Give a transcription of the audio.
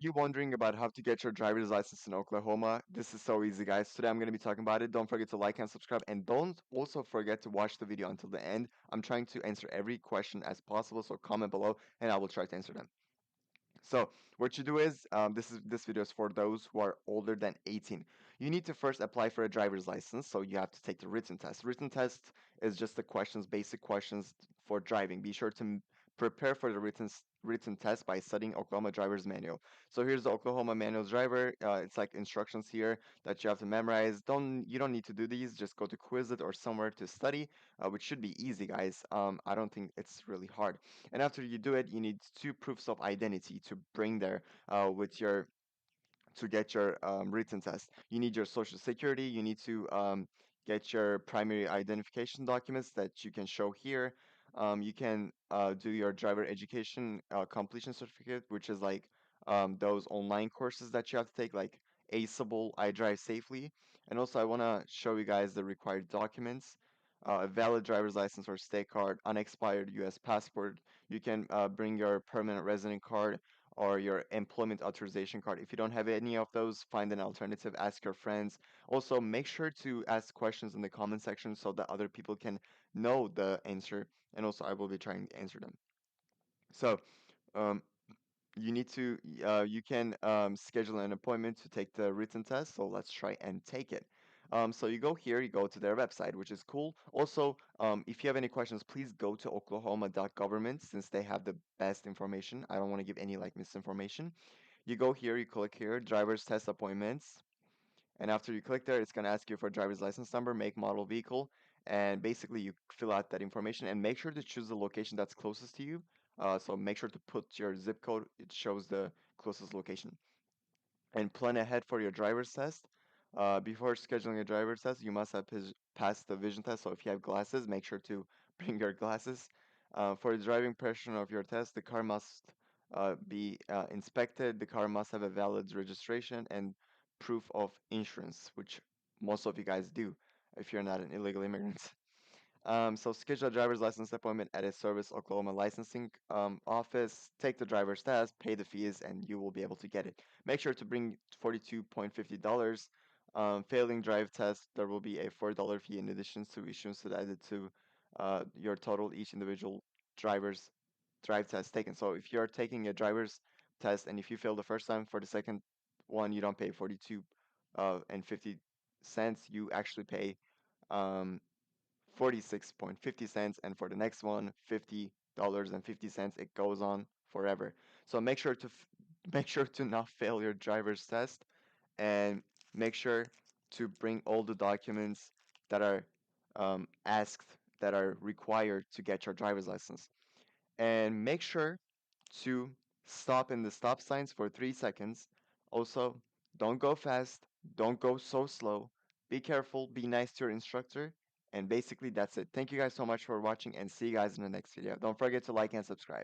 you wondering about how to get your driver's license in Oklahoma? This is so easy, guys. Today I'm going to be talking about it. Don't forget to like and subscribe, and don't also forget to watch the video until the end. I'm trying to answer every question as possible, so comment below and I will try to answer them. So what you do is this video is for those who are older than 18. You need to first apply for a driver's license, so you have to take the written test. Written test is just the questions, basic questions for driving. Be sure to prepare for the written test by studying Oklahoma driver's manual. So here's the Oklahoma manual driver. It's like instructions here that you have to memorize. You don't need to do these. Just go to Quizlet or somewhere to study, which should be easy, guys. I don't think it's really hard. And after you do it, you need two proofs of identity to bring there with your to get your written test. You need your social security. You need to get your primary identification documents that you can show here. You can do your driver education completion certificate, which is like those online courses that you have to take, like Aceable, I Drive Safely. And also, I want to show you guys the required documents. A valid driver's license or state card, unexpired U.S. passport. You can bring your permanent resident card or your employment authorization card. If you don't have any of those, find an alternative, ask your friends. Also, make sure to ask questions in the comment section so that other people can know the answer, and also I will be trying to answer them. So, um, you need to you can schedule an appointment to take the written test, so let's try and take it. So you go here, you go to their website, which is cool. Also, if you have any questions, please go to oklahoma.government since they have the best information. I don't want to give any like misinformation. You go here, you click here, driver's test appointments. And after you click there, it's going to ask you for driver's license number, make, model, vehicle, and basically you fill out that information and make sure to choose the location that's closest to you. So make sure to put your zip code. It shows the closest location. And plan ahead for your driver's test. Before scheduling a driver's test, you must have passed the vision test. So if you have glasses, make sure to bring your glasses. For the driving portion of your test, the car must be inspected. The car must have a valid registration and proof of insurance, which most of you guys do if you're not an illegal immigrant. So schedule a driver's license appointment at a Service Oklahoma licensing office. Take the driver's test, pay the fees, and you will be able to get it. Make sure to bring $42.50. Failing drive test, there will be a $4 fee in addition to issuance added to your total each individual driver's drive test taken. So if you're taking a driver's test and if you fail the first time, for the second one you don't pay 42 and 50 cents. You actually pay um, 46.50 cents, and for the next one, $50.50. It goes on forever. So make sure to make sure to not fail your driver's test, and make sure to bring all the documents that are asked, that are required to get your driver's license. And make sure to stop in the stop signs for 3 seconds. Also, don't go fast, don't go so slow. Be careful, be nice to your instructor, and basically that's it. Thank you guys so much for watching, and see you guys in the next video. Don't forget to like and subscribe.